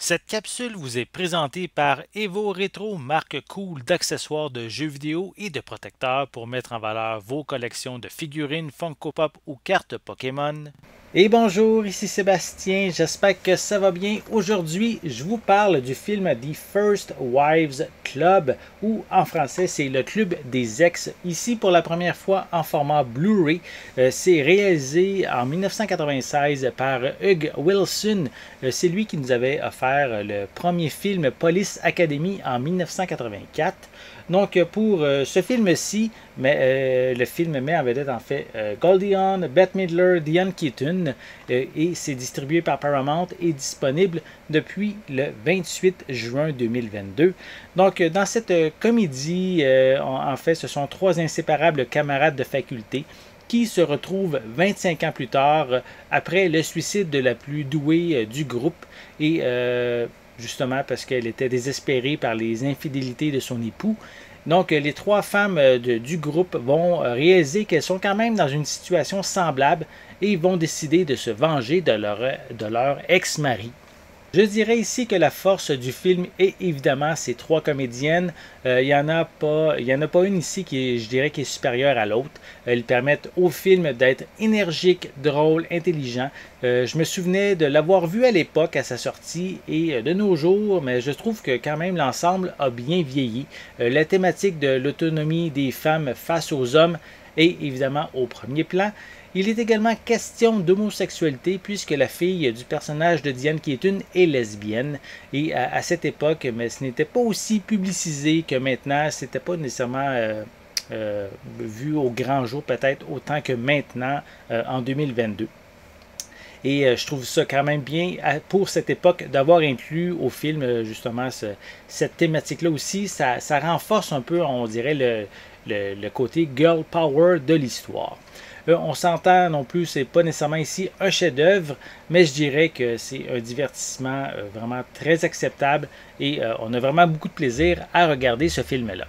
Cette capsule vous est présentée par Evo Retro, marque cool d'accessoires de jeux vidéo et de protecteurs pour mettre en valeur vos collections de figurines Funko Pop ou cartes Pokémon. Et bonjour, ici Sébastien, j'espère que ça va bien. Aujourd'hui, je vous parle du film The First Wives Club, ou en français, c'est le Club des Ex, ici pour la première fois en format Blu-ray. C'est réalisé en 1996 par Hugh Wilson. C'est lui qui nous avait offert le premier film Police Academy en 1984. Donc pour ce film-ci, le film met en vedette en fait Goldie Hawn, Bette Midler, Diane Keaton et c'est distribué par Paramount et disponible depuis le 28 juin 2022. Donc dans cette comédie, en fait ce sont trois inséparables camarades de faculté qui se retrouvent 25 ans plus tard après le suicide de la plus douée du groupe et justement parce qu'elle était désespérée par les infidélités de son époux. Donc, les trois femmes du groupe vont réaliser qu'elles sont quand même dans une situation semblable et vont décider de se venger de leur ex-mari. Je dirais ici que la force du film est évidemment ces trois comédiennes. Il n'y en a pas une ici je dirais, qui est supérieure à l'autre. Elles permettent au film d'être énergique, drôle, intelligent. Je me souvenais de l'avoir vu à l'époque à sa sortie et de nos jours, mais je trouve que quand même l'ensemble a bien vieilli. La thématique de l'autonomie des femmes face aux hommes est évidemment au premier plan. Il est également question d'homosexualité puisque la fille du personnage de Diane Keaton est lesbienne et à cette époque, mais ce n'était pas aussi publicisé que maintenant, c'était pas nécessairement vu au grand jour peut-être autant que maintenant en 2022. Et je trouve ça quand même bien pour cette époque d'avoir inclus au film justement cette thématique-là aussi. Ça renforce un peu, on dirait, le côté girl power de l'histoire. On s'entend non plus, c'est pas nécessairement ici un chef-d'œuvre, mais je dirais que c'est un divertissement vraiment très acceptable et on a vraiment beaucoup de plaisir à regarder ce film-là.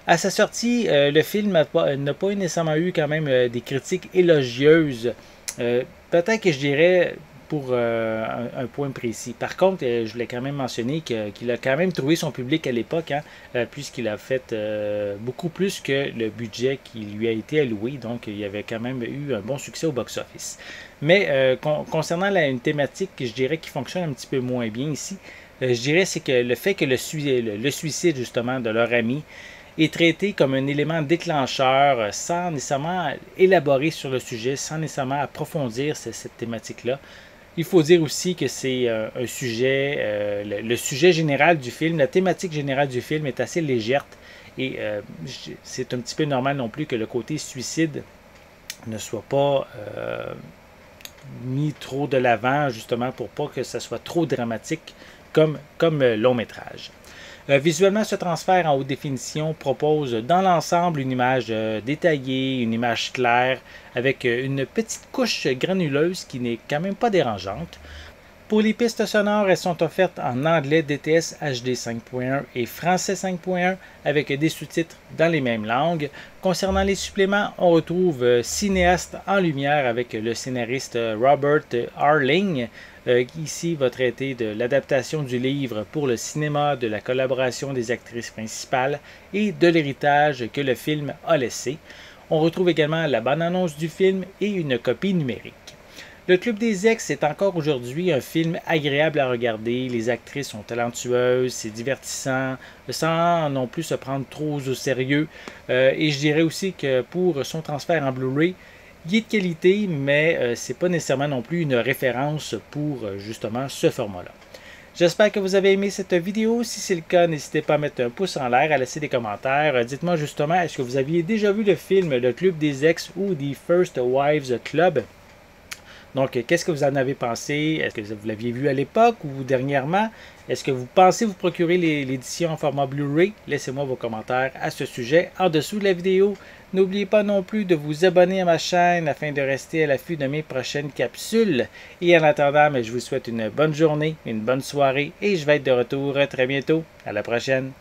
À sa sortie, le film n'a pas nécessairement eu quand même des critiques élogieuses. Peut-être que je dirais pour un point précis. Par contre, je voulais quand même mentionner qu'il a quand même trouvé son public à l'époque, puisqu'il a fait beaucoup plus que le budget qui lui a été alloué. Donc, il y avait quand même eu un bon succès au box-office. Mais concernant une thématique que je dirais qui fonctionne un petit peu moins bien ici, je dirais c'est que le fait que le suicide justement de leur ami est traité comme un élément déclencheur sans nécessairement élaborer sur le sujet, sans nécessairement approfondir cette thématique-là. Il faut dire aussi que c'est un sujet, le sujet général du film, la thématique générale du film est assez légère et c'est un petit peu normal non plus que le côté suicide ne soit pas mis trop de l'avant, justement pour pas que ça soit trop dramatique comme long métrage. Visuellement, ce transfert en haute définition propose dans l'ensemble une image détaillée, une image claire, avec une petite couche granuleuse qui n'est quand même pas dérangeante. Pour les pistes sonores, elles sont offertes en anglais DTS HD 5.1 et français 5.1 avec des sous-titres dans les mêmes langues. Concernant les suppléments, on retrouve Cinéaste en lumière avec le scénariste Robert Arling, qui ici va traiter de l'adaptation du livre pour le cinéma, de la collaboration des actrices principales et de l'héritage que le film a laissé. On retrouve également la bande-annonce du film et une copie numérique. Le Club des Ex est encore aujourd'hui un film agréable à regarder. Les actrices sont talentueuses, c'est divertissant, sans non plus se prendre trop au sérieux. Et je dirais aussi que pour son transfert en Blu-ray, il est de qualité, mais c'est pas nécessairement non plus une référence pour justement ce format-là. J'espère que vous avez aimé cette vidéo. Si c'est le cas, n'hésitez pas à mettre un pouce en l'air, à laisser des commentaires. Dites-moi justement, est-ce que vous aviez déjà vu le film Le Club des Ex ou The First Wives Club? Donc, qu'est-ce que vous en avez pensé? Est-ce que vous l'aviez vu à l'époque ou dernièrement? Est-ce que vous pensez vous procurer l'édition en format Blu-ray? Laissez-moi vos commentaires à ce sujet en dessous de la vidéo. N'oubliez pas non plus de vous abonner à ma chaîne afin de rester à l'affût de mes prochaines capsules. Et en attendant, je vous souhaite une bonne journée, une bonne soirée et je vais être de retour très bientôt. À la prochaine!